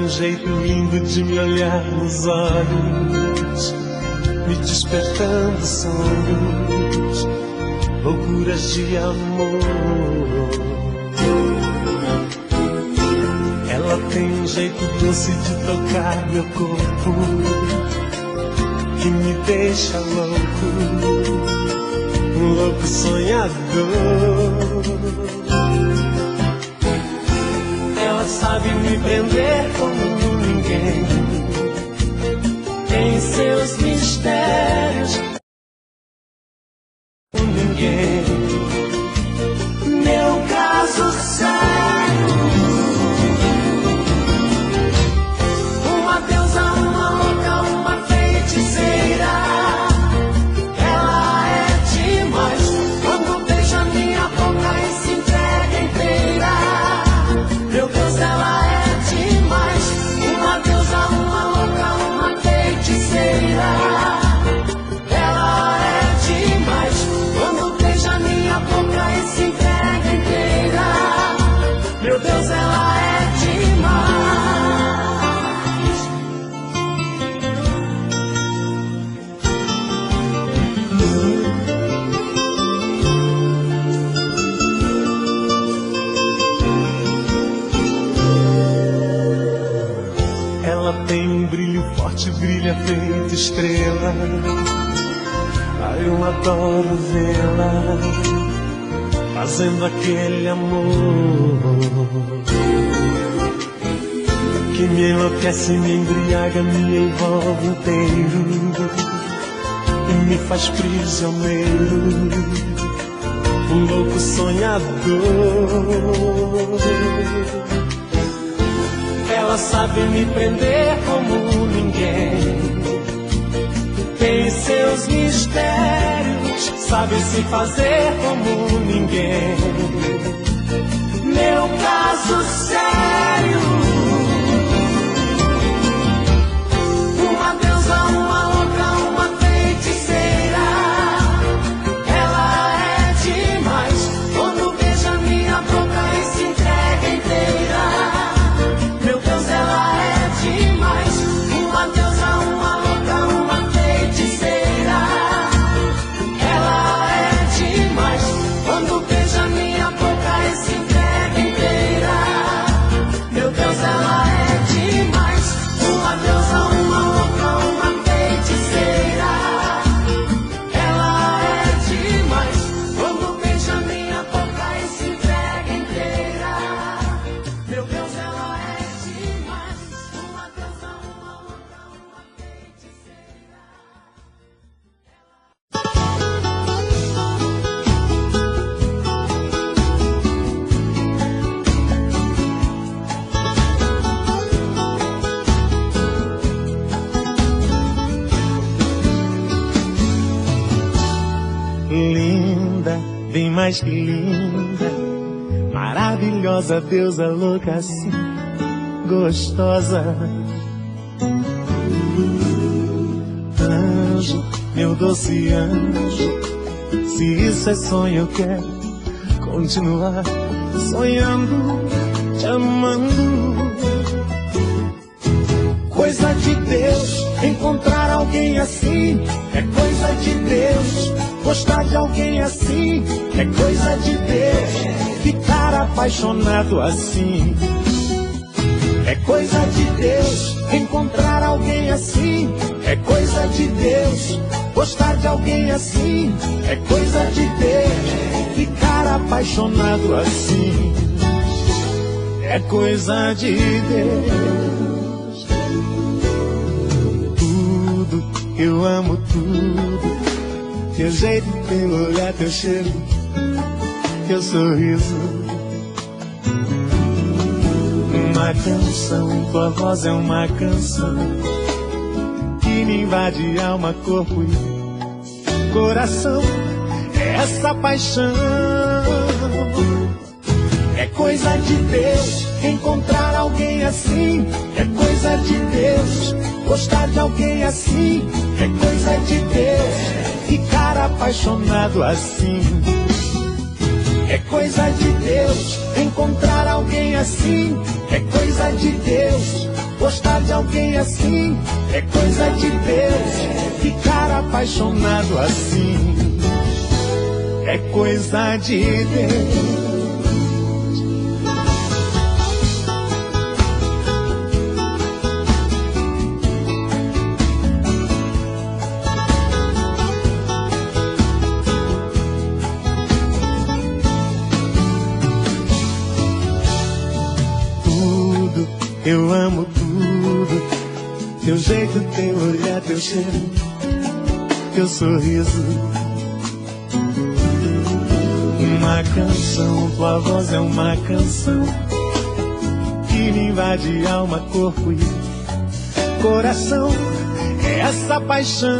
Jeito lindo de me olhar nos olhos, me despertando sonhos, loucuras de amor. Ela tem um jeito doce de tocar meu corpo, que me deixa louco, um louco sonhador. Ela sabe me prender como ninguém, tem seus mistérios como ninguém. Meu caso sério, uma deusa, uma louca, uma feiticeira. Ela é demais quando beija minha boca e se entrega inteira. Meu Deus, ela é demais, uma deusa, uma louca, uma feiticeira. Ela é demais, quando beija minha boca e se entrega inteira. Meu Deus, ela é demais. Ela tem um brilho forte, brilha feito estrela. Ai, eu adoro vê-la fazendo aquele amor que me enlouquece, me embriaga, me envolve inteiro e me faz prisioneiro, um louco sonhador. Ela sabe me prender como ninguém, tem seus mistérios, sabe se fazer como ninguém. Meu caso sério, uma deusa, uma louca, uma feiticeira. Ela é demais quando beija minha boca e se entrega inteira. Meu Deus, ela é demais, uma deusa, uma louca, uma feiticeira. Ela é demais quando beija minha boca e se entrega inteira. Meu Deus, ela é demais, uma deusa, uma louca, uma feiticeira. Ela é demais quando beija minha boca e se entrega inteira. Meu Deus, ela é demais, uma deusa, uma louca, uma feiticeira. Linda, bem mais que linda, maravilhosa, deusa louca assim, gostosa. Anjo, meu doce anjo, se isso é sonho eu quero continuar sonhando, te amando. Coisa de Deus, encontrar alguém assim, é coisa de Deus. Gostar de alguém assim, é coisa de Deus. Ficar apaixonado assim, é coisa de Deus. Encontrar alguém assim, é coisa de Deus. Gostar de alguém assim, é coisa de Deus. Ficar apaixonado assim, é coisa de Deus. Tudo, eu amo tudo. Teu jeito, teu olhar, teu cheiro, teu sorriso. Uma canção, tua voz é uma canção que me invade alma, corpo e coração. Essa paixão É coisa de Deus encontrar alguém assim. É coisa de Deus gostar de alguém assim. É coisa de Deus ficar apaixonado assim. É coisa de Deus encontrar alguém assim. É coisa de Deus gostar de alguém assim. É coisa de Deus ficar apaixonado assim. É coisa de Deus. Eu amo tudo, teu jeito, teu olhar, teu cheiro, teu sorriso. Uma canção, tua voz é uma canção que me invade alma, corpo e coração. É essa paixão.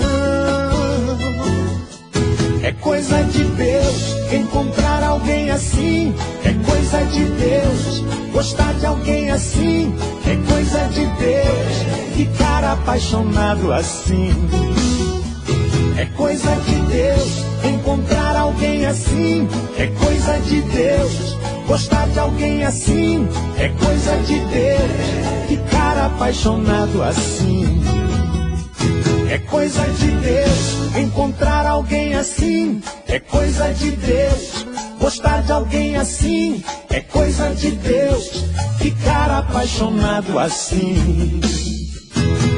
É coisa de Deus encontrar alguém assim. É coisa de Deus gostar de alguém assim. É coisa de Deus ficar apaixonado assim. É coisa de Deus encontrar alguém assim. É coisa de Deus gostar de alguém assim. É coisa de Deus ficar apaixonado assim. É coisa de Deus encontrar alguém assim. É coisa de Deus gostar de alguém assim. É coisa de Deus ficar apaixonado assim.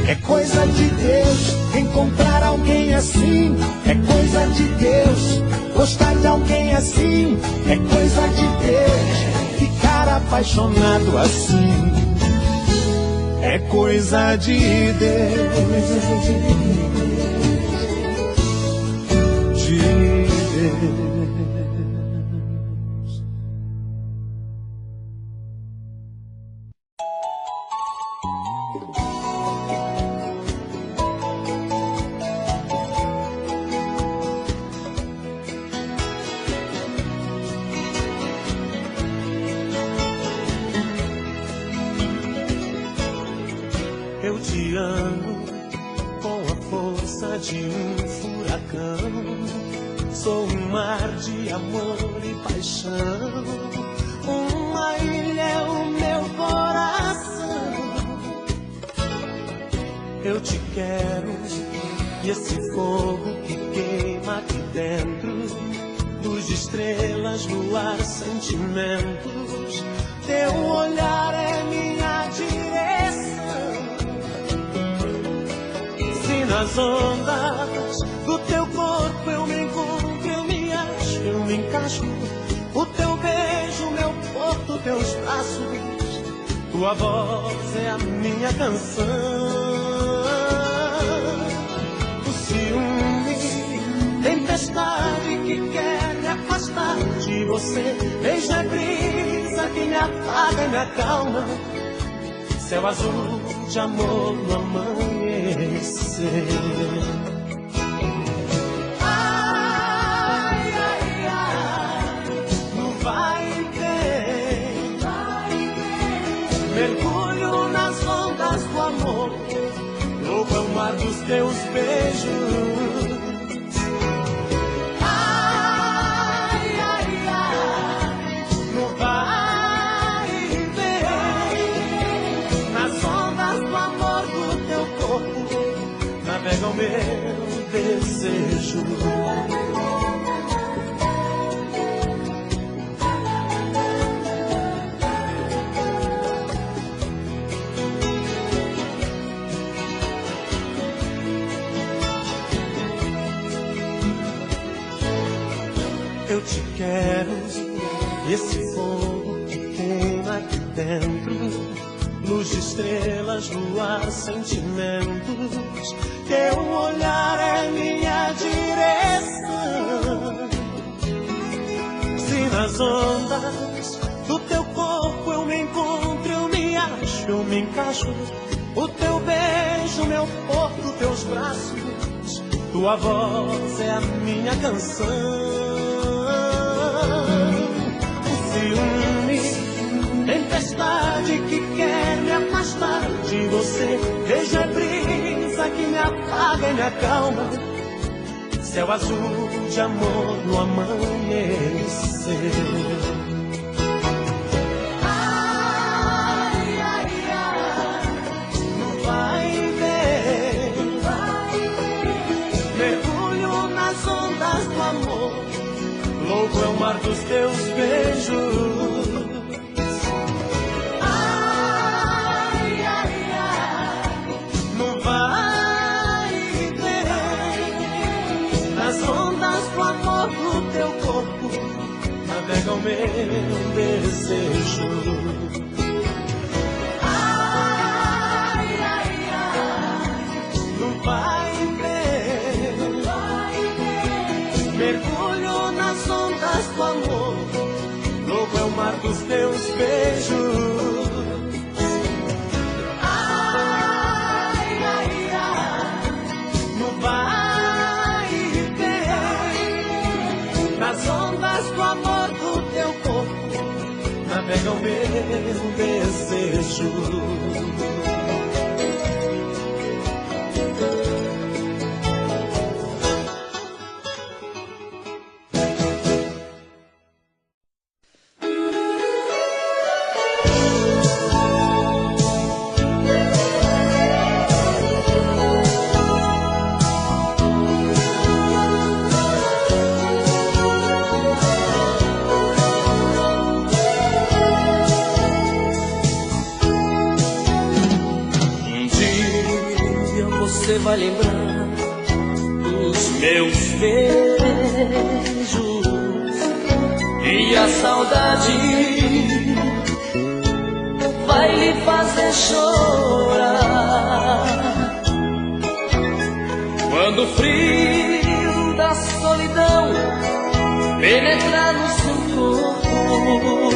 É coisa de Deus encontrar alguém assim. É coisa de Deus gostar de alguém assim. É coisa de Deus ficar apaixonado assim. É coisa de Deus. De Deus. Eu te amo com a força de um furacão. Sou um mar de amor e paixão. Uma ilha é o meu coração. Eu te quero e esse fogo que queima aqui dentro, luz de estrelas, luar, sentimentos. Teu olhar é minha direção. Nas ondas do teu corpo eu me encontro, eu me acho, eu me encaixo. O teu beijo, meu porto, teus braços, tua voz é a minha canção. O ciúme, tempestade que quer me afastar de você. Beijo é brisa que me apaga e me acalma. Céu azul de amor no amanhecer. Ai, ai, ai, no vai e vem, mergulho nas ondas do amor, louco é o mar dos teus beijos. Ai, ai, ai, no vai e vem, nas ondas do amor do teu corpo, navega o meu desejo. Eu te quero, esse fogo que queima aqui dentro, luz de estrelas, luar, sentimentos. Teu olhar é minha direção. Se nas ondas do teu corpo eu me encontro, eu me acho, eu me encaixo. O teu beijo, meu porto, teus braços, tua voz é a minha canção. O ciúme, apaga e me acalma. Céu azul de amor no amanhecer. Ai, ai, ai, não vai ver. Mergulho nas ondas do amor, louco é o mar dos teus beijos. Ai, ai, ai, não vai ver. Nas ondas do amor do teu corpo navega o meu desejo. Ai, ai, ai, não vai ver. Mergulho nas ondas do amor, louco é o mar dos teus beijos. Ai, ai, ai, não vai ver. Nas ondas do amor do teu corpo navega o meu desejo. Você vai lembrar dos meus beijos e a saudade vai lhe fazer chorar. Quando o frio da solidão penetrar no seu corpo,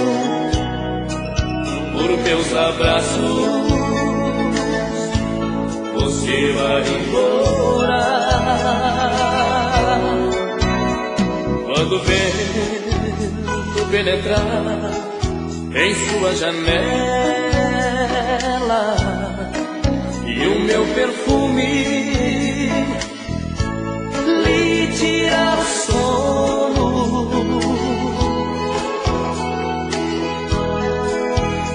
por meus abraços você vai embora. Quando o vento penetrar em sua janela e o meu perfume lhe tirar o sono,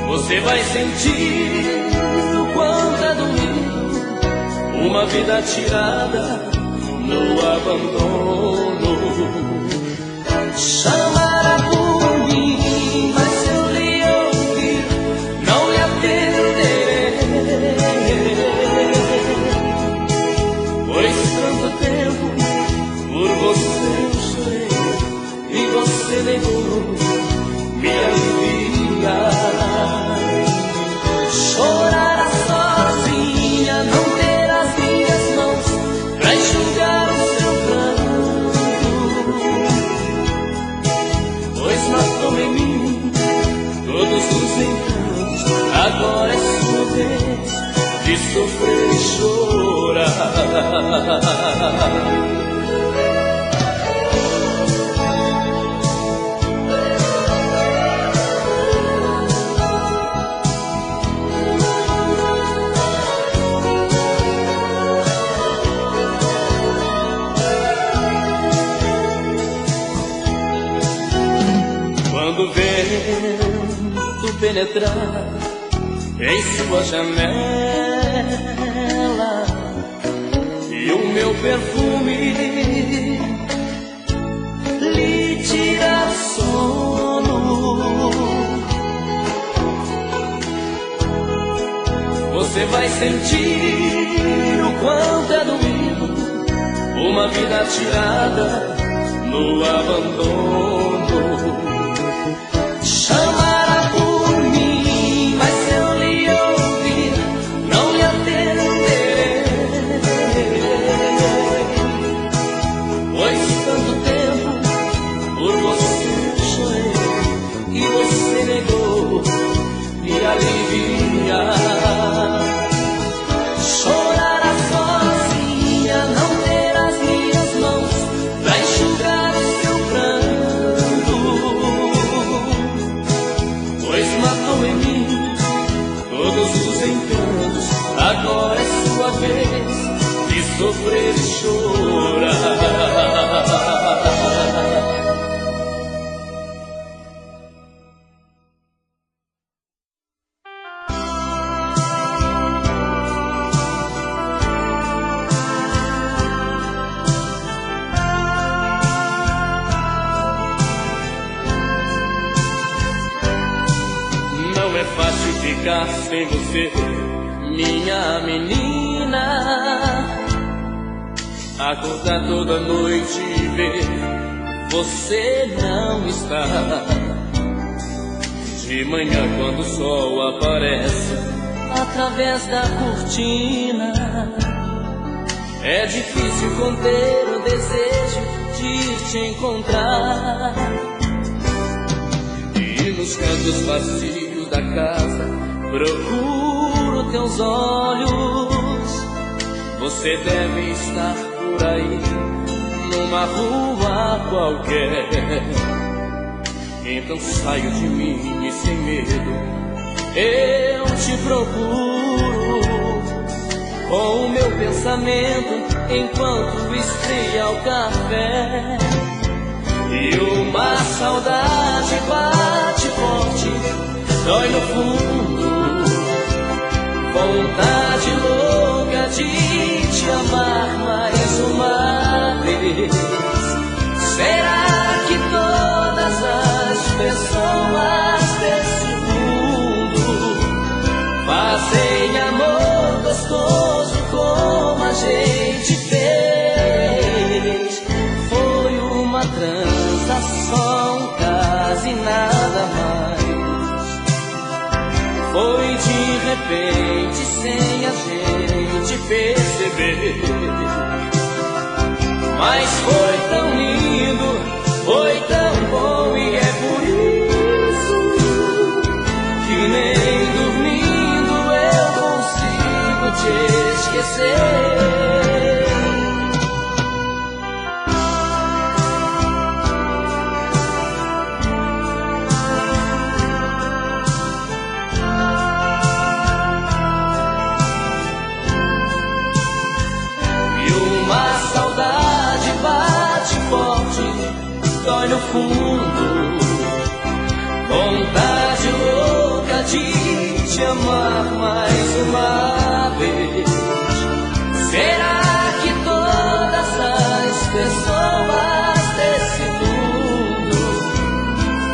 você vai sentir o quanto é doído uma vida tirada no abandono. Chamará por mim, mas se eu lhe ouvir, não lhe atenderei. Pois tanto tempo por você eu chorei e você negou me aliviar. Chorar sozinha, não ter as minhas mãos pra enxugar o seu pranto, pois matou em mim todos os encantos. Agora é sua vez de sofrer e chorar. Quando o vento penetrar em sua janela e o meu perfume lhe tirar o sono, você vai sentir o quanto é doído uma vida tirada no abandono. Chamará por mim, mas se eu lhe ouvir, não lhe atenderei. Pois tanto tempo por você eu chorei e você negou me aliviar. Chorará sozinha, não ter as minhas mãos pra enxugar o seu pranto, sofrer e chorar. Não é fácil ficar sem você, minha menina. Acordar toda noite e ver você não está. De manhã quando o sol aparece através da cortina, é difícil conter o desejo de te encontrar. E nos cantos vazios da casa procuro teus olhos. Você deve estar por aí, numa rua qualquer. Então saio de mim e sem medo eu te procuro, com o meu pensamento enquanto esfria o café. E uma saudade bate forte, dói no fundo, vontade louca de te amar mais uma vez. Será que todas as pessoas desse mundo fazem amor gostoso como a gente fez? Foi uma transação, quase nada mais. Foi de repente, sem a gente perceber. Mas foi tão lindo, foi tão bom, e é por isso que nem dormindo eu consigo te esquecer. Dói no fundo, vontade louca de te amar mais uma vez. Será que todas as pessoas desse mundo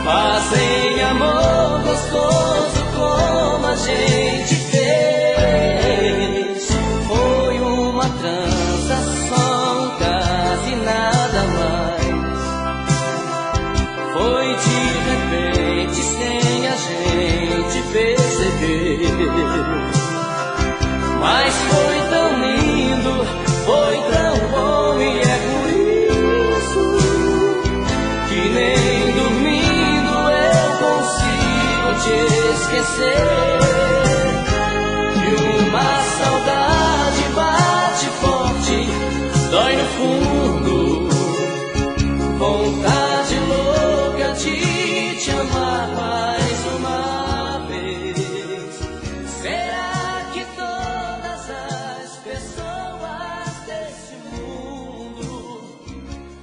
fazem amor gostoso como a gente fez? Foi uma transação, quase nada mais. Foi de repente, sem a gente perceber. Mas foi tão lindo, foi tão bom, e é por isso que nem dormindo eu consigo te esquecer. E uma saudade bate forte, dói no fundo, vontade louca de te amar mais uma vez. Será que todas as pessoas desse mundo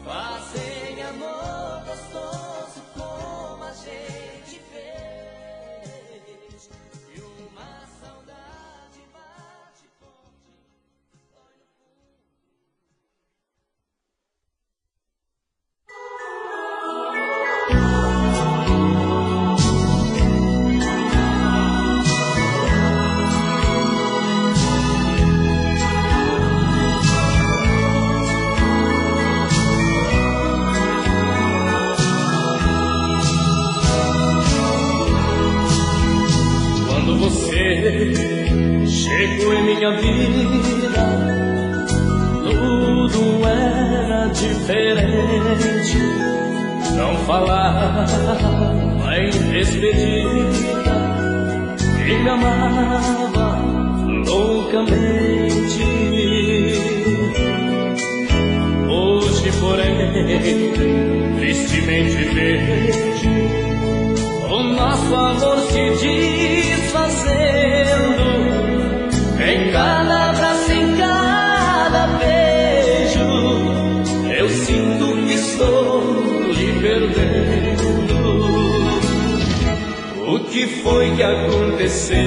fazem amor gostoso como a gente fez? E uma saudade bate forte, dói no fundo. Quando você chegou em minha vida, tudo era diferente. Não falava em despedida e me amava loucamente. Hoje, porém, tristemente vejo o nosso amor se desfazendo em cada abraço, em cada beijo. foi que aconteceu?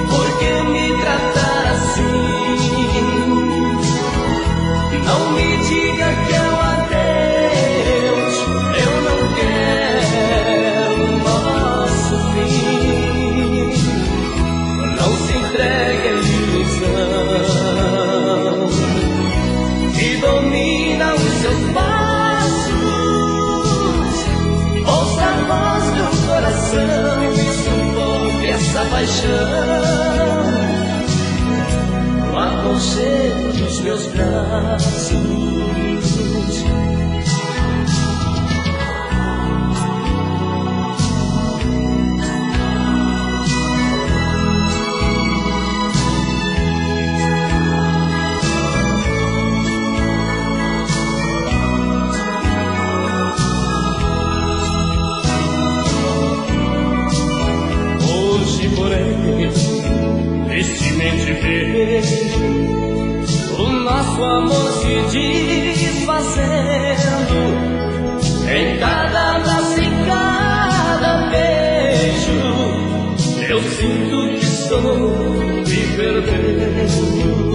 Por que me tratar assim? Não me diga que é um adeus, eu não quero o nosso fim. Não se entregue à ilusão que domina os seus passos. Ouça a voz do coração e sufoque essa paixão no aconchego dos meus braços. Hoje, porém, tristemente vejo o nosso amor se desfazendo. Em cada abraço, em cada beijo, eu sinto que estou me perdendo.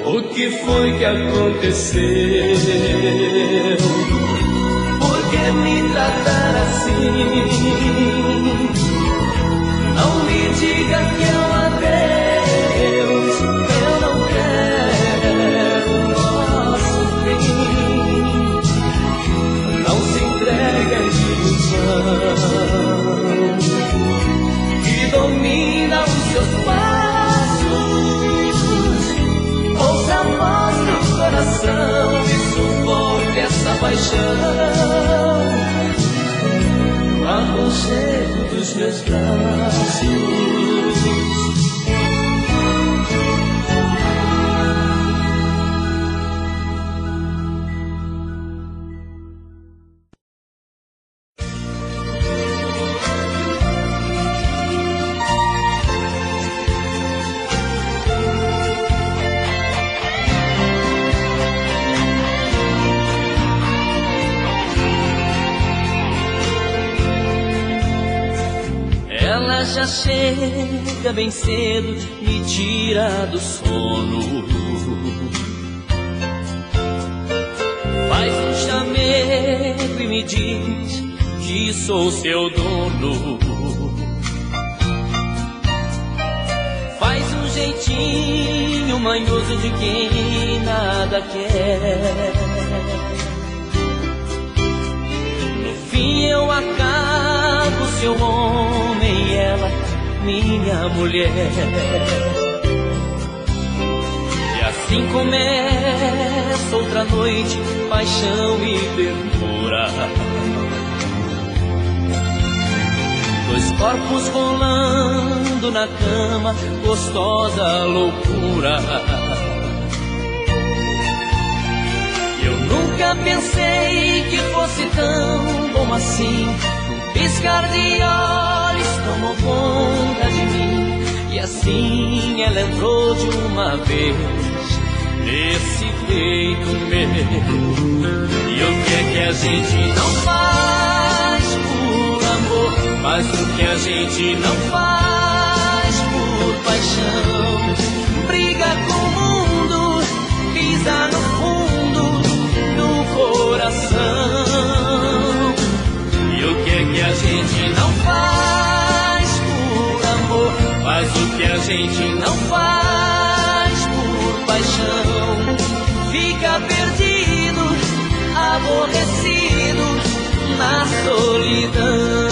O que foi que aconteceu? Por que me tratar assim? Não me diga que é um adeus, eu não quero o nosso fim. Não se entregue à ilusão que domina os seus passos. Ouça a voz do coração e sufoque essa paixão no aconchego dos meus braços. Ela já chega bem cedo, me tira do sono. Faz um chamego e me diz que sou seu dono. Faz um jeitinho manhoso de quem nada quer. No fim eu acabo seu homem e ela minha mulher. E assim começa outra noite, paixão e ternura. Dois corpos rolando na cama, gostosa loucura. Eu nunca pensei que fosse tão bom assim. Um piscar de olhos tomou conta de mim. E assim ela entrou de uma vez nesse peito meu. E o que a gente não faz por amor, mas o que a gente não faz por paixão. Briga com o mundo, pisa no fundo do coração. E o que a gente não faz por amor, mas o que a gente não faz por paixão. Fica perdido, aborrecido na solidão.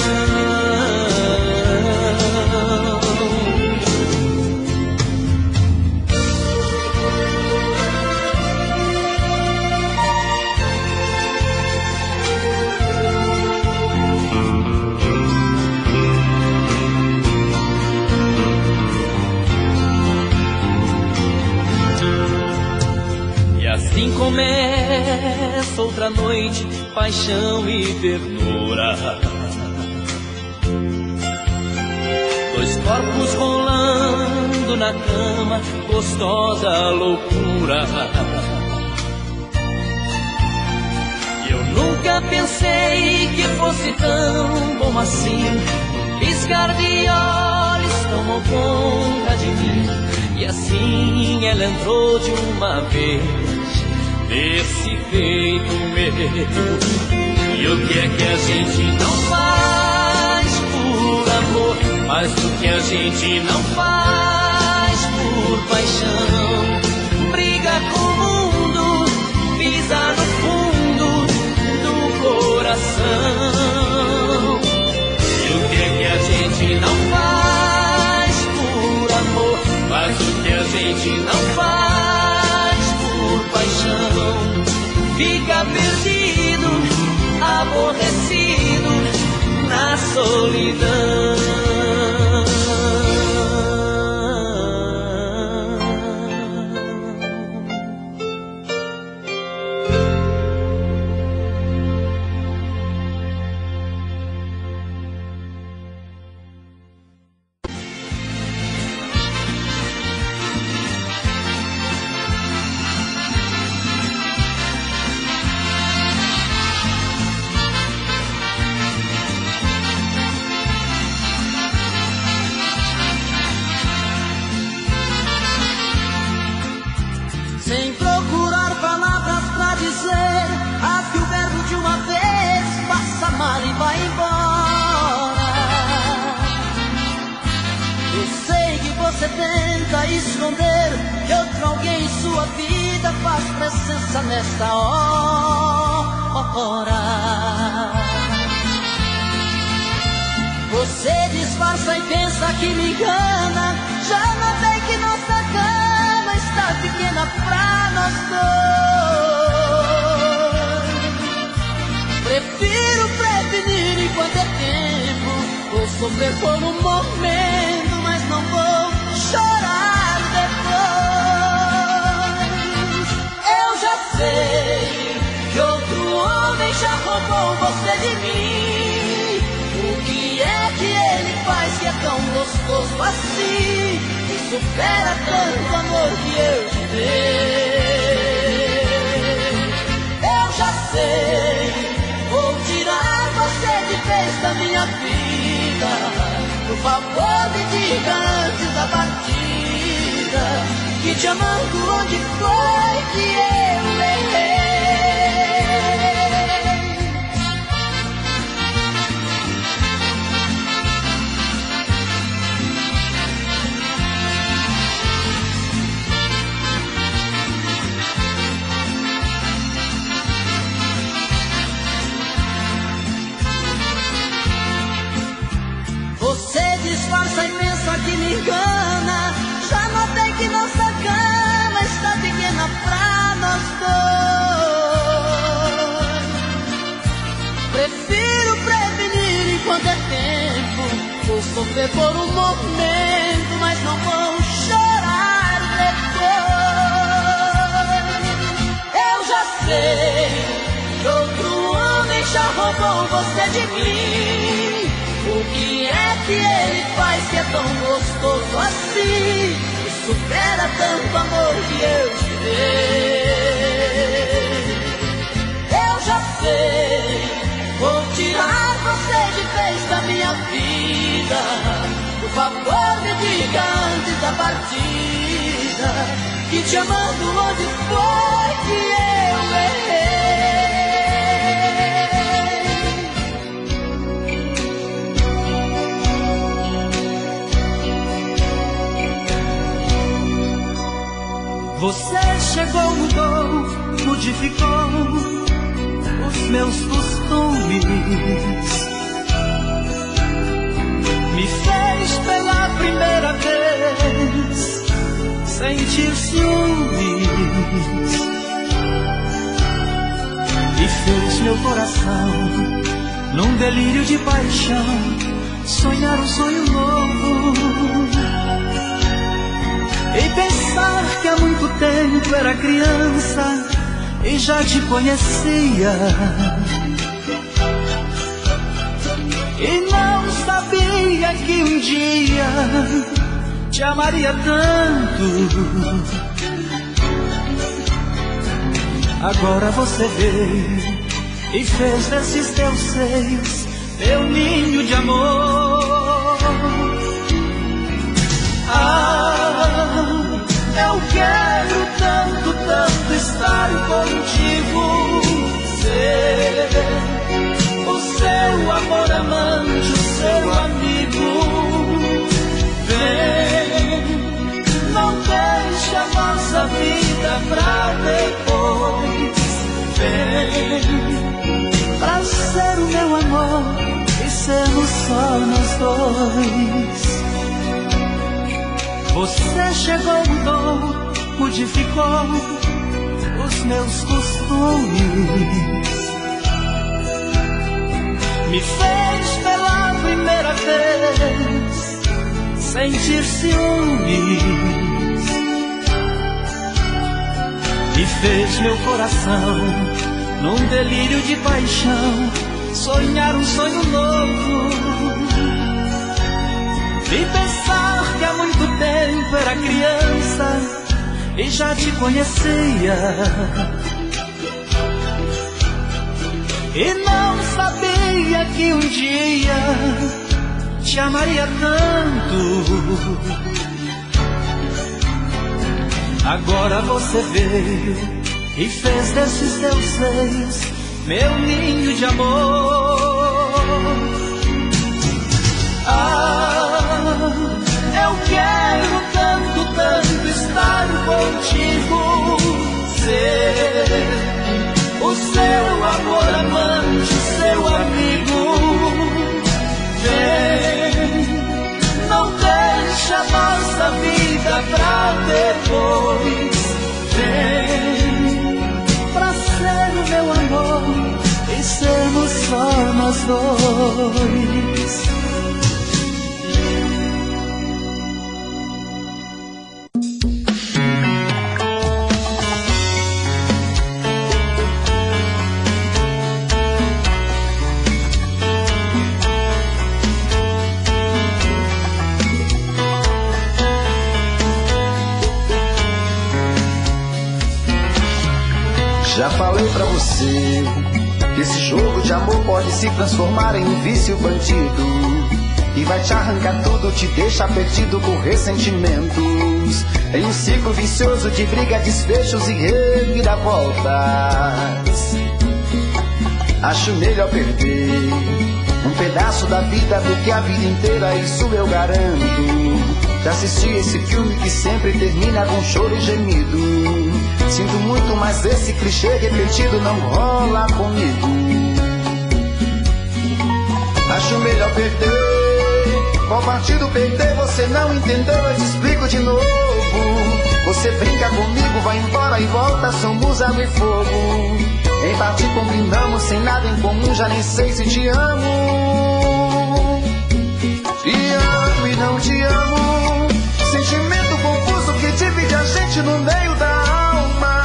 Assim começa outra noite, paixão e ternura. Dois corpos rolando na cama, gostosa loucura. Eu nunca pensei pensei que fosse tão bom assim. Piscar de olhos tomou conta de mim, e assim ela entrou de uma vez nesse peito meu. E o que é que a gente não faz por amor? Mas o que a gente não faz por paixão? Briga com o mundo, pisa no fundo do coração. E o que é que a gente não faz por amor? Mas o que a gente não faz por paixão? Fica perdido, aborrecido na solidão. Esconder que outro alguém em sua vida faz presença nesta hora. Você disfarça e pensa que me engana. Já notei que nossa cama está pequena pra nós dois. Prefiro prevenir enquanto é tempo. Vou sofrer por um momento, mas não vou chorar depois. Eu já sei que outro homem já roubou você de mim. O que é que ele faz que é tão gostoso assim? E supera tanto amor que eu te dei. Eu já sei, vou tirar você de vez da minha vida. Por favor, me diga antes da partida que te amando onde foi que eu errei. Você disfarça e pensa que me engana. Já notei que nossa cama está pequena pra nós dois. Prefiro prevenir enquanto é tempo. Vou sofrer por um momento, mas não vou chorar depois. Eu já sei que outro homem já roubou você de mim. O que é que ele faz que é tão gostoso assim? E supera tanto amor que eu te dei. Eu já sei, vou tirar você de vez da minha vida. Por favor, me diga antes da partida que te amando onde foi que eu errei. Você chegou, mudou, modificou os meus costumes, me fez pela primeira vez sentir ciúmes e fez meu coração, num delírio de paixão, sonhar um sonho novo. E pensar que há muito tempo era criança e já te conhecia. E não sabia que um dia te amaria tanto. Agora você vê, e fez desses teus seios meu ninho de amor. Eu quero tanto, tanto estar contigo, ser o seu amor amante, o seu amigo. Vem, não deixe a nossa vida pra depois. Vem, pra ser o meu amor e sermos só nós dois. Você chegou, mudou, modificou os meus costumes, me fez pela primeira vez sentir ciúmes, e fez meu coração, num delírio de paixão, sonhar um sonho novo. E pensar que há muito tempo era criança e já te conhecia, e não sabia que um dia te amaria tanto. Agora você veio e fez desses teus seios meu ninho de amor. Eu quero tanto, tanto estar contigo, ser o seu amor amante, o seu amigo. Vem, não deixe a nossa vida pra depois. Vem, pra ser o meu amor e sermos só nós dois. Já falei pra você que esse jogo de amor pode se transformar em um vício bandido, e vai te arrancar tudo, te deixar perdido por ressentimentos, em um ciclo vicioso de briga, desfechos e reviravoltas. Acho melhor perder um pedaço da vida do que a vida inteira, isso eu garanto. Já assisti esse filme que sempre termina com choro e gemido. Sinto muito, mas esse clichê repetido não rola comigo. Acho melhor perder. Qual partido perder? Você não entendeu, eu te explico de novo. Você brinca comigo, vai embora e volta, somos água e fogo. Em parte combinamos, sem nada em comum, já nem sei se te amo. Te amo e não te amo, sentimento confuso que divide a gente no meio da alma.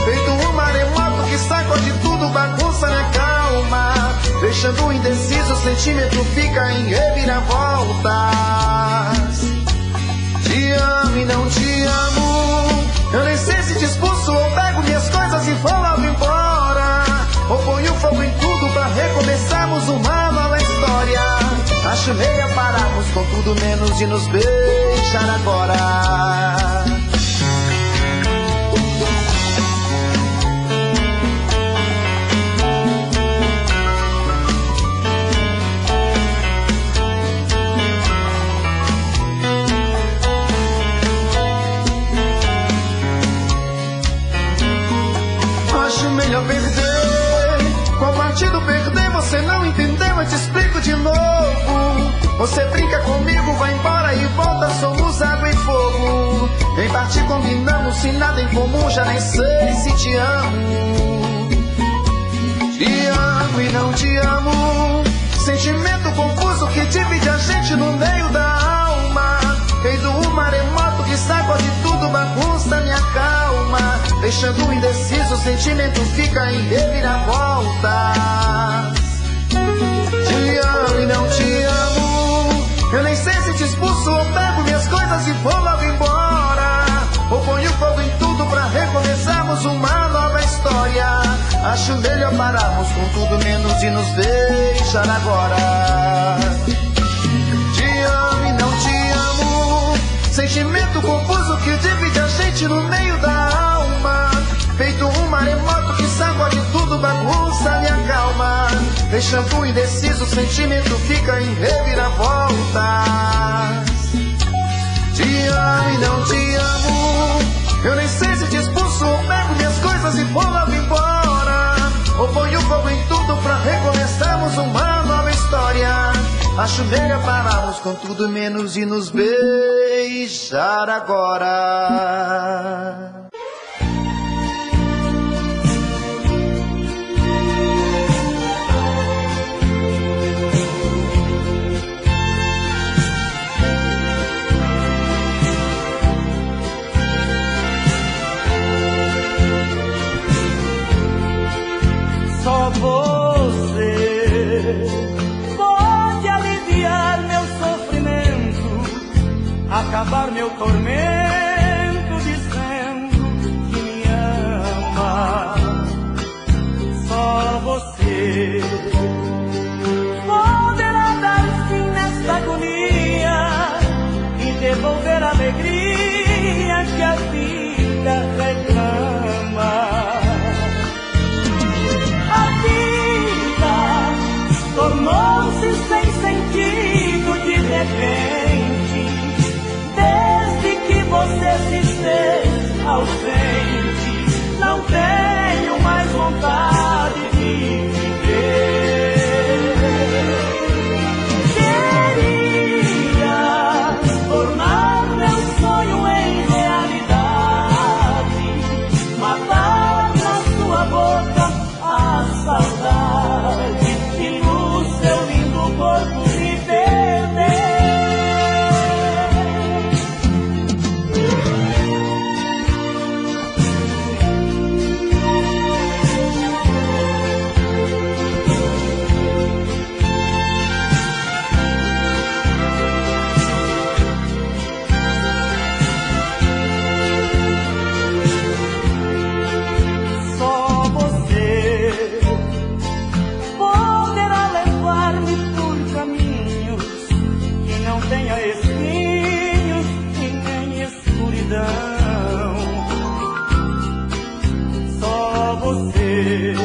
Feito um maremoto que sacode tudo, bagunça minha calma, deixando indeciso, o sentimento fica em reviravoltas. Te amo e não te amo, eu nem sei se te expulso ou pego minhas coisas e vou logo embora, ou ponho fogo em tudo pra recomeçarmos uma nova história. Acho melhor pararmos com tudo menos de nos beijar agora. Acho melhor perder. Qual partido perder? Você não entendeu, eu te explico de novo. Você brinca comigo, vai embora e volta, somos água e fogo. Em parte combinamos, sem nada em comum, já nem sei se te amo. Te amo e não te amo, sentimento confuso que divide a gente no meio da alma. Feito um maremoto que sacode tudo, bagunça minha calma, deixando indeciso, o sentimento fica em reviravoltas. Te amo e não te amo, eu nem sei se te expulso ou pego minhas coisas e vou logo embora, ou ponho fogo em tudo pra recomeçarmos uma nova história. Acho Acho melhor pararmos com tudo menos de nos deixar agora. Te amo e não te amo, sentimento confuso que divide a gente no meio da alma. Feito um maremoto que sacode tudo, bagunça minha calma. Deixando indeciso, o sentimento fica em reviravoltas. Te amo e não te amo, eu nem sei se te expulso ou pego minhas coisas e vou logo embora. Ou ponho fogo em tudo pra recomeçarmos uma nova história. Acho melhor pararmos com tudo menos de nos beijar agora. Só você pode aliviar meu sofrimento, acabar meu tormento, dizendo que me ama. Só você poderá dar fim nesta agonia e devolver a alegria que a vida reclama. Tornou-se sem sentido de repente, desde que você se fez ausente. Não tenho mais vontade de viver. Queria tornar meu sonho em realidade, matar na sua boca a saudade. Corpo me perder. Só você poderá levar-me por caminhos que não tenha espinhos e nem escuridão. Só você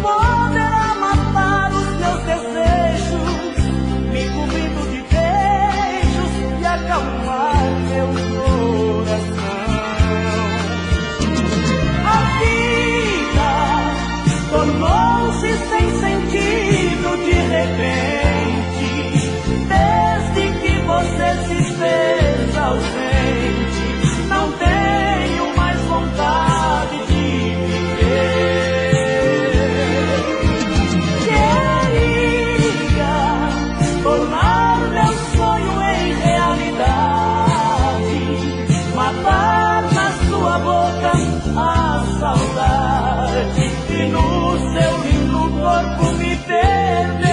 poderá matar os meus desejos, me cobrindo de beijos e acalmar meu coração. A vida tornou-se sem sentido de repente, desde que você se fez ausente. Não tenho mais vontade de viver. Queria tornar meu sonho em realidade, matar na sua boca a saudade e no seu lindo corpo me perder.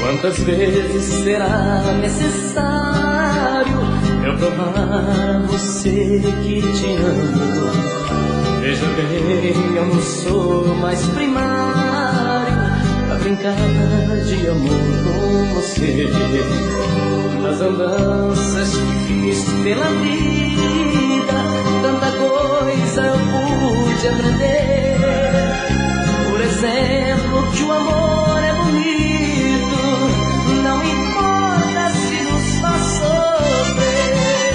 Quantas vezes será necessário eu provar a você que te amo? Veja bem, eu não sou mais primário pra brincar de amor com você. Nas andanças que fiz pela vida, tanta coisa eu pude aprender. Por exemplo, que o amor é bonito, não importa se nos faz sofrer.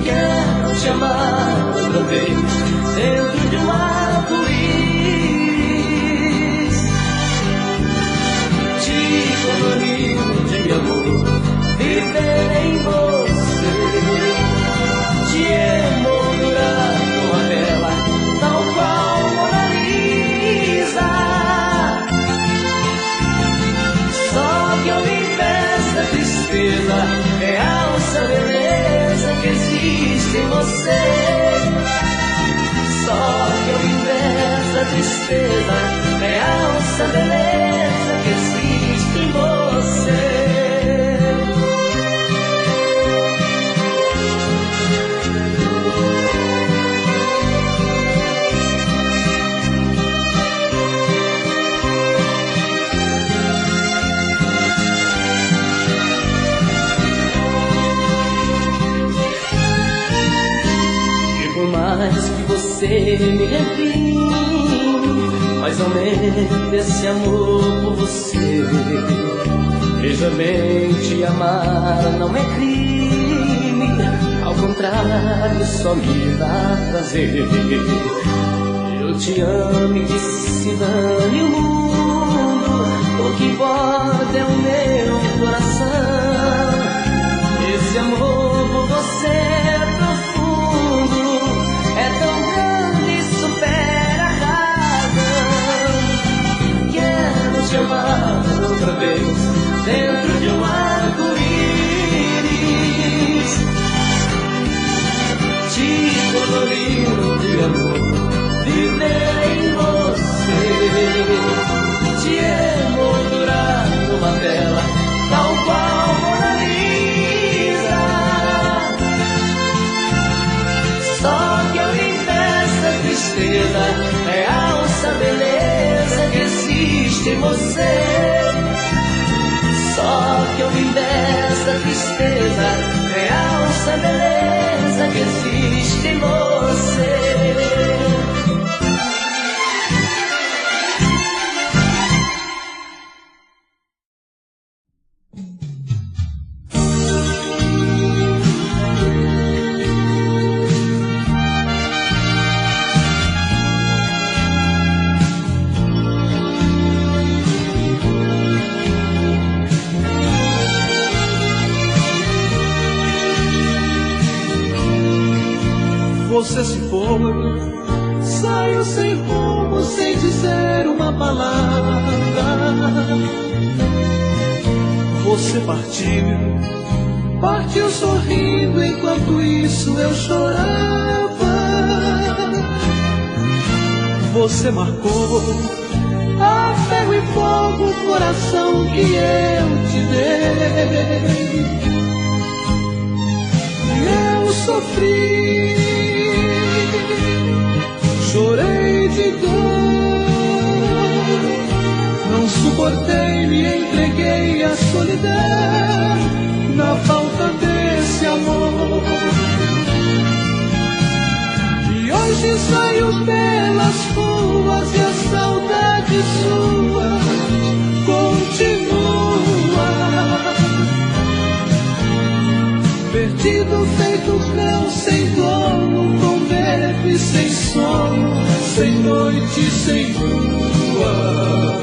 Quero te amar outra vez, dentro de um arco-íris. Te colorir de amor, viver em você. Te emoldurar com a vela, tal qual tristeza, realça a beleza que existe em você. Só que ao invés da tristeza, realça a beleza que existe em você. Por mais que você me reprime, mas aumente esse amor por você. Veja bem, te amar não é crime, ao contrário, só me dá prazer. Eu te amo e que se dane o mundo, o que importa é o meu coração. Esse amor por você é profundo, é tão grande e supera a razão. Quero te amar outra vez, dentro de um arco-íris, te colorindo de amor, viver em você, te emoldurar numa tela, tal qual Mona Lisa. Só que ao invés da tristeza, realça a beleza que existe em você. Só que ao invés da tristeza, realça a beleza que existe em você. Você se foi, saiu sem rumo, sem dizer uma palavra. Você partiu sorrindo, enquanto isso eu chorava. Você marcou a ferro e fogo o coração que eu te dei. E eu sofri, chorei de dor, não suportei, me entreguei à solidão, na falta desse amor. E hoje saio pelas ruas e a saudade sua continua. Perdido feito cão, sem dono, com medo e sem sono, sem noite e sem lua.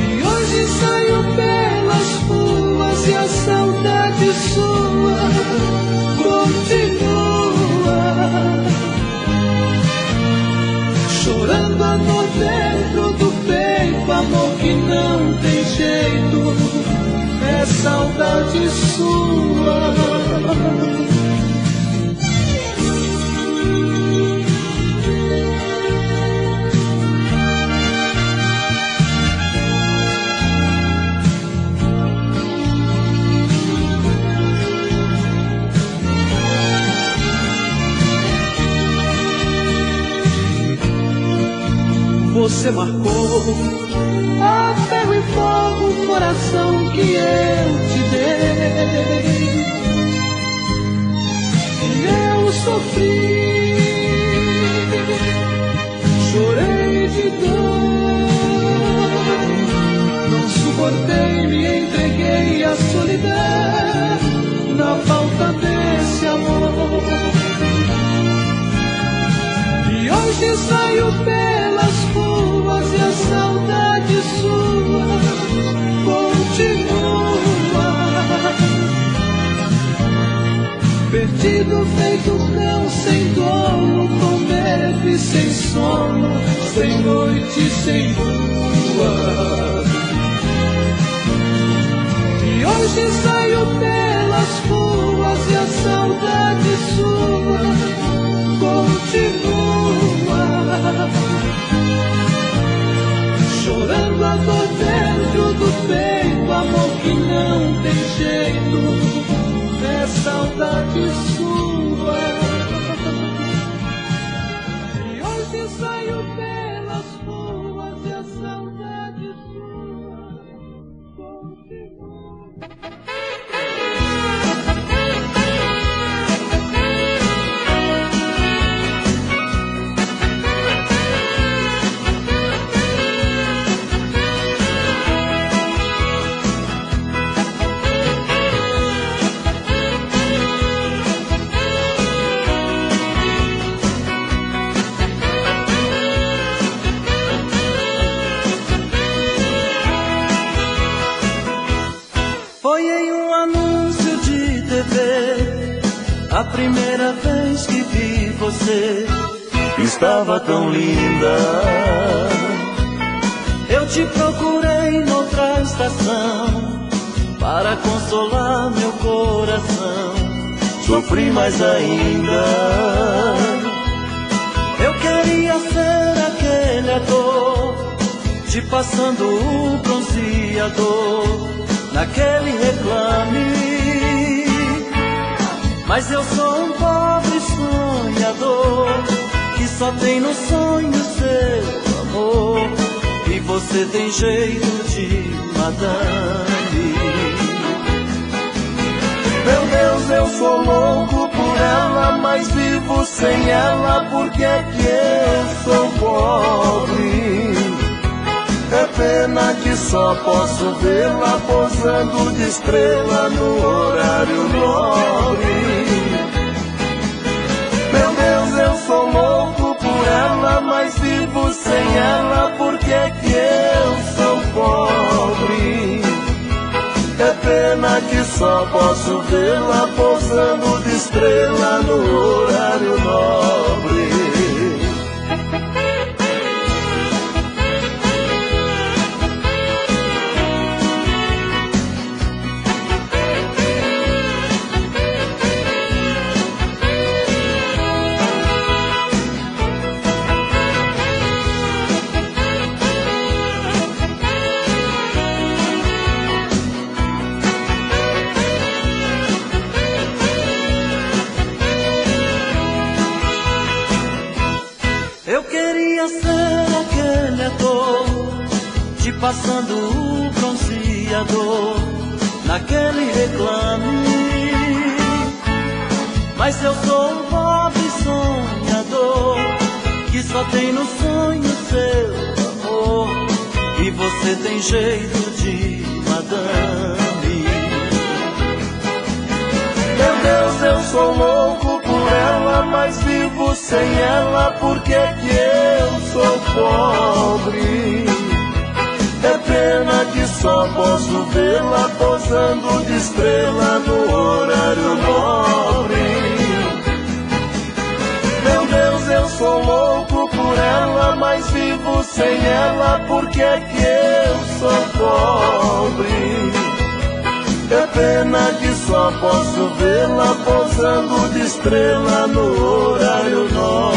E hoje saio pelas ruas e a saudade sua continua. Chorando a dor dentro do peito, amor que não tem jeito, é saudade sua. Você marcou a ferro e fogo o coração que eu te dei. E eu sofri, chorei de dor, não suportei, me entreguei à solidão, na falta desse amor. E hoje saio pelas ruas e a saudade sua continua. Perdido feito cão, sem dono, com medo e sem sono, sem noite e sem lua. chorando a dor dentro do peito, amor que não tem jeito, é saudade sua. E hoje saio pelas ruas e a saudade sua continua. Foi em um anúncio de TV, a primeira vez que vi você. Estava tão linda. Eu te procurei noutra estação para consolar meu coração. Sofri mais ainda. Eu queria ser aquele ator, te passando o bronzeador naquele reclame. Mas eu sou um pobre sonhador que só tem no sonho seu amor. E você tem jeito de madame. Meu Deus, eu sou louco por ela, mas vivo sem ela, porque é que eu sou pobre. É pena que só posso vê-la posando de estrela no horário nobre. Meu Deus, eu sou louco por ela, mas vivo sem ela, porque é que eu sou pobre. É pena que só posso vê-la posando de estrela no horário nobre. Eu queria ser aquele ator, te passando o bronzeador naquele reclame. Mas eu sou um pobre sonhador que só tem no sonho seu amor. E você tem jeito de madame. Meu Deus, eu sou louco por ela, mas vivo sem ela, porque é que eu sou pobre. É pena que só posso vê-la posando de estrela no horário nobre. Meu Deus, eu sou louco por ela, mas vivo sem ela, porque é que eu sou pobre. É pena que só posso vê-la posando de estrela no horário nobre.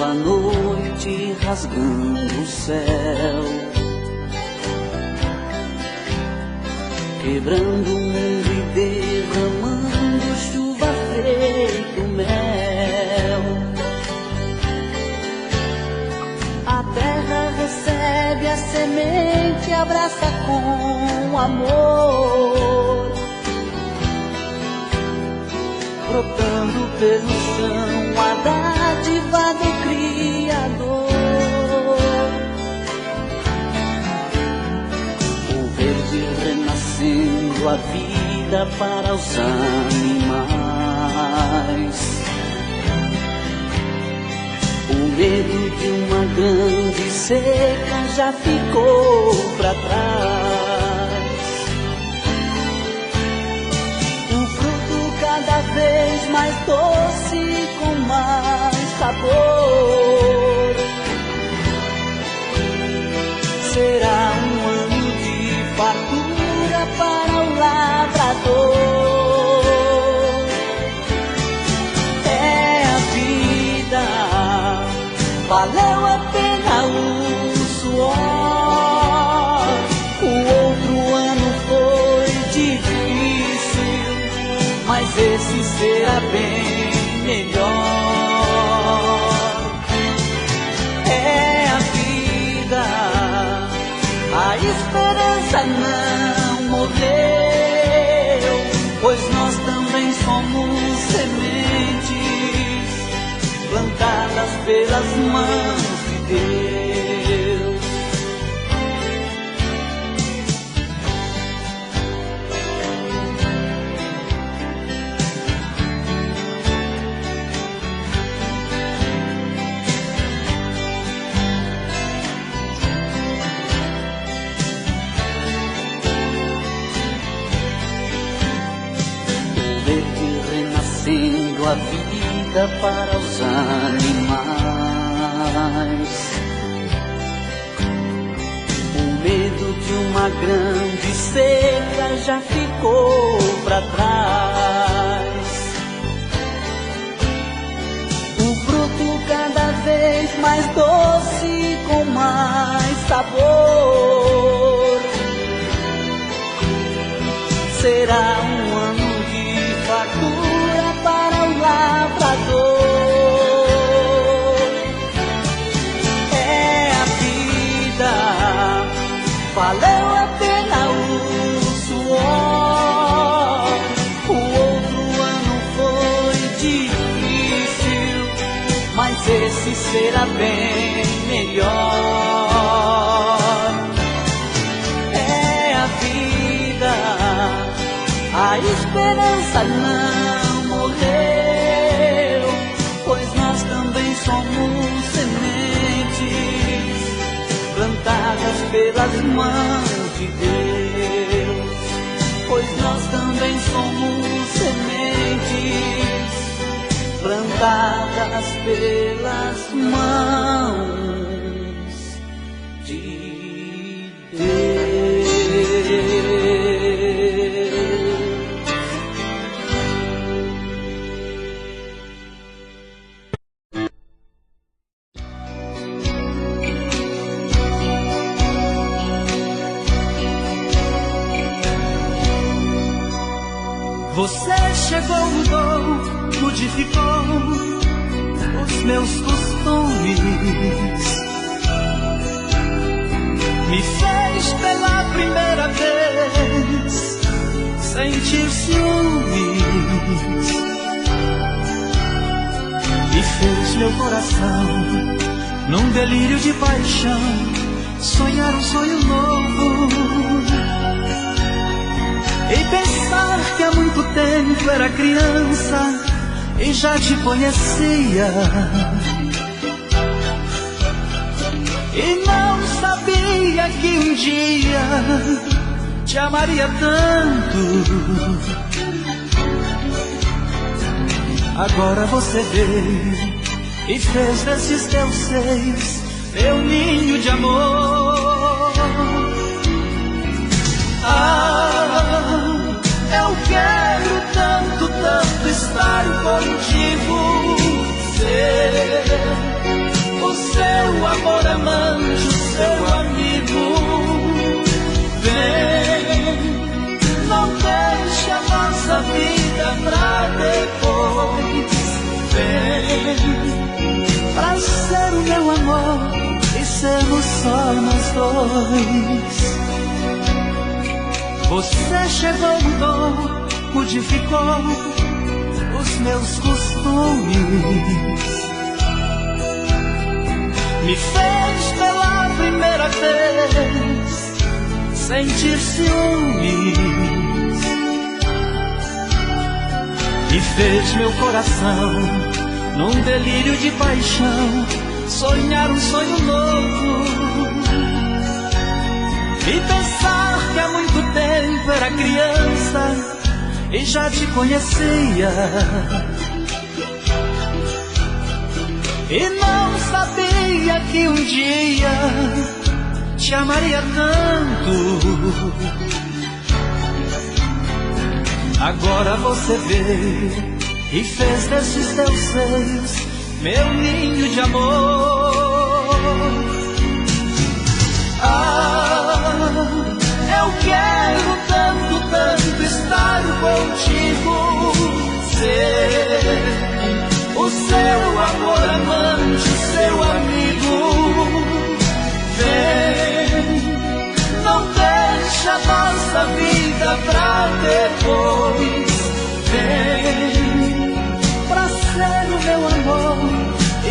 A noite rasgando o céu, quebrando o mundo e derramando chuva feito mel. A terra recebe a semente, abraça com amor, brotando pelo chão a dádiva do Criador. O verde renascendo a vida para os animais. O medo de uma grande seca já ficou para trás. vez mais doce, com mais sabor. Será um ano de fartura para o lavrador. É a vida, valeu a pena o suor. O outro ano foi difícil, mas esse será bem melhor. É a vida, a esperança não morreu, pois nós também somos sementes plantadas pelas mãos de Deus. Renascendo a vida para os animais. O medo de uma grande seca já ficou para trás. O fruto cada vez mais doce, com mais sabor. Será um ano de fartura para o lavrador. É a vida, valeu a pena o suor. O outro ano foi difícil, mas esse será bem melhor. É a vida, a esperança não morreu, pois nós também somos sementes plantadas pelas mãos de Deus. Pois nós também somos sementes plantadas pelas mãos de Deus. Você chegou, mudou, modificou os meus costumes, me fez pela primeira vez sentir ciúmes, e fez meu coração, num delírio de paixão, sonhar um sonho novo. E pensar que há muito tempo era criança e já te conhecia, e não sabia que um dia te amaria tanto. Agora você veio e fez desses teus seios meu ninho de amor. Eu quero tanto, tanto estar contigo, ser o seu amor amante, o seu amigo. Vem, não deixe a nossa vida pra depois. Vem, pra ser o meu amor e sermos só nós dois. Você chegou, mudou, modificou os meus costumes, me fez pela primeira vez sentir ciúmes, e fez meu coração, num delírio de paixão, sonhar um sonho novo. E pensar que há muito tempo era criança e já te conhecia, e não sabia que um dia te amaria tanto. Agora você veio e fez desses teus seios meu ninho de amor. Ah, eu quero tanto, tanto estar contigo, ser o seu amor amante, seu amigo. Vem, não deixa nossa vida pra depois. Vem pra ser o meu amor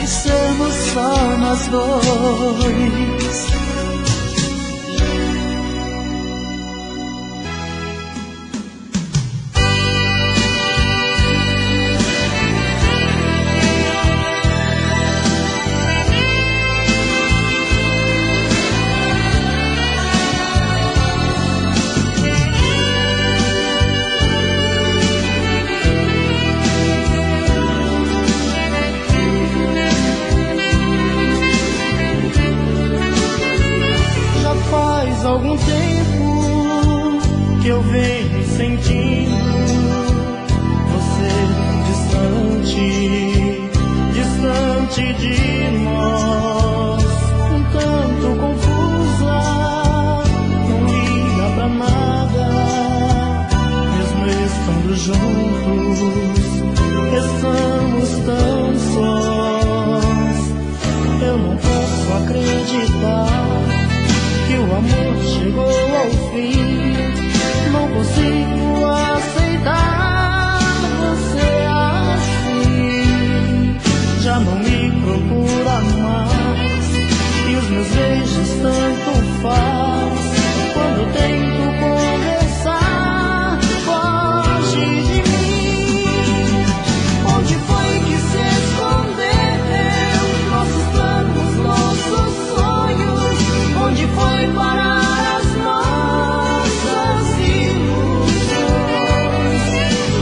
e sermos só nós dois. Algum tempo que eu venho sentindo você distante, distante de nós, um tanto confusa, não liga pra nada, mesmo estando juntos, estamos tão sós. Eu não posso acreditar que o amor chegou ao fim, não consigo aceitar você assim. Já não me procura mais e os meus beijos tanto faz. Quando tento conversar, foge de mim. Onde foi que se escondeu nossos planos, nossos sonhos? Onde foi parar as nossas ilusões?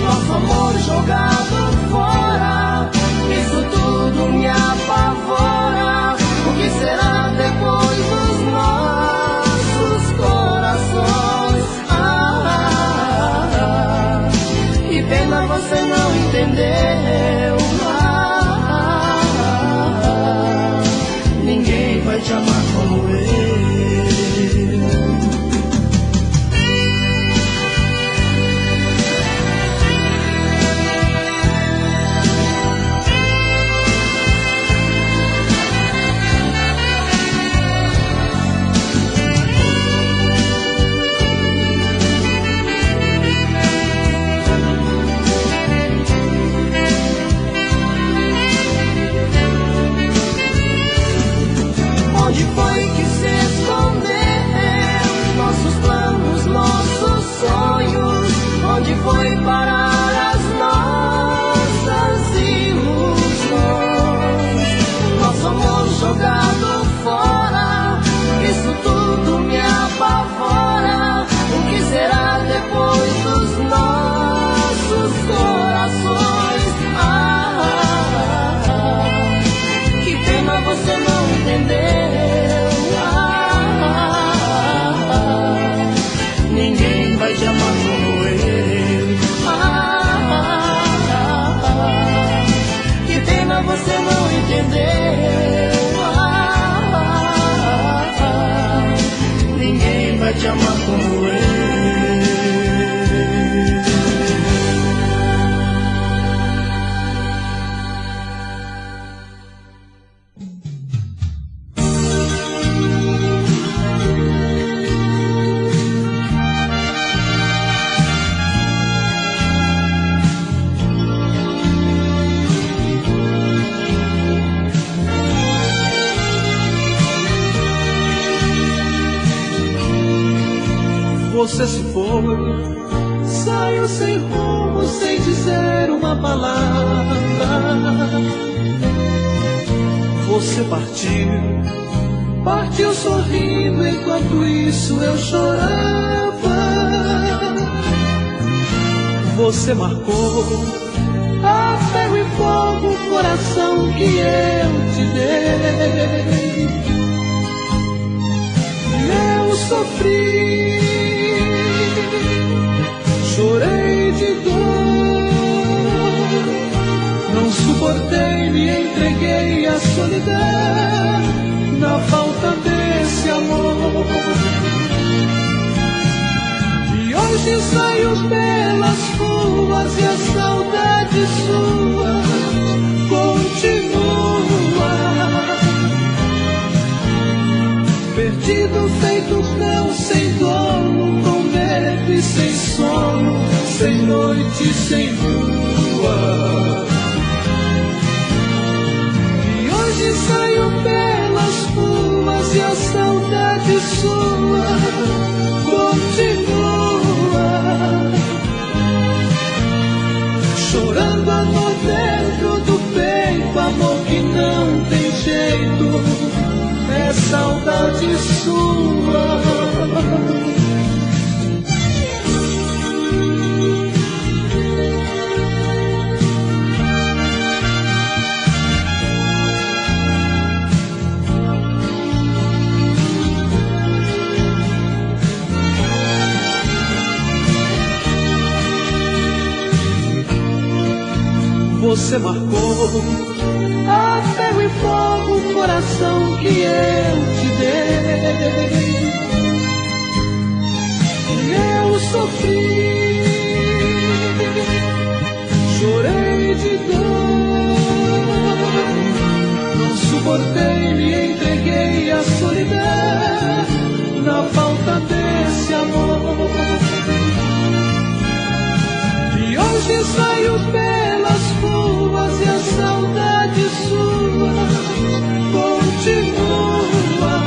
Nosso amor jogado fora, isso tudo me apavora. O que será depois dos nossos corações? Que pena você não entendeu. Ninguém vai te amar como eu. Onde foi que se escondeu nossos planos, nossos sonhos? Onde foi parar as nossas ilusões? Nosso amor jogado fora, isso tudo me apavora. O que será depois dos nossos corações? Que pena você não entender. Ninguém vai te amar como eu. Que pena você não entender. Ninguém vai te amar como eu. Você se foi, saiu sem rumo, sem dizer uma palavra. Você partiu sorrindo, enquanto isso eu chorava. Você marcou a ferro e fogo o coração que eu te dei. Eu sofri, chorei de dor, não suportei, me entreguei à solidão na falta desse amor. E hoje saio pelas ruas e a saudade sua continua. Perdido, feito cão, sem dono, com medo e sem sono, sem noite e sem lua. E hoje saio pelas ruas e a saudade sua continua. Chorando a dor dentro do peito, amor que não tem jeito, é saudade sua. Você marcou a ferro e fogo o coração que eu te dei. Eu sofri, chorei de dor, não suportei, me entreguei à solidão na falta desse amor. E hoje saio pelas ruas e a saudade sua continua.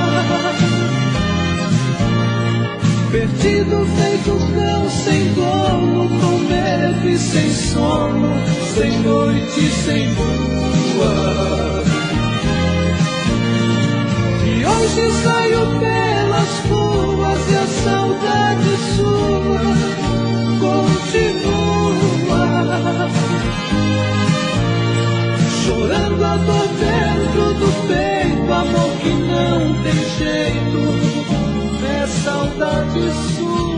Perdido, feito cão, sem dono, com medo e sem sono, sem noite e sem lua. E hoje saio pelas ruas e a saudade sua continua. Chorando a dor dentro do peito, amor que não tem jeito, é saudade sua.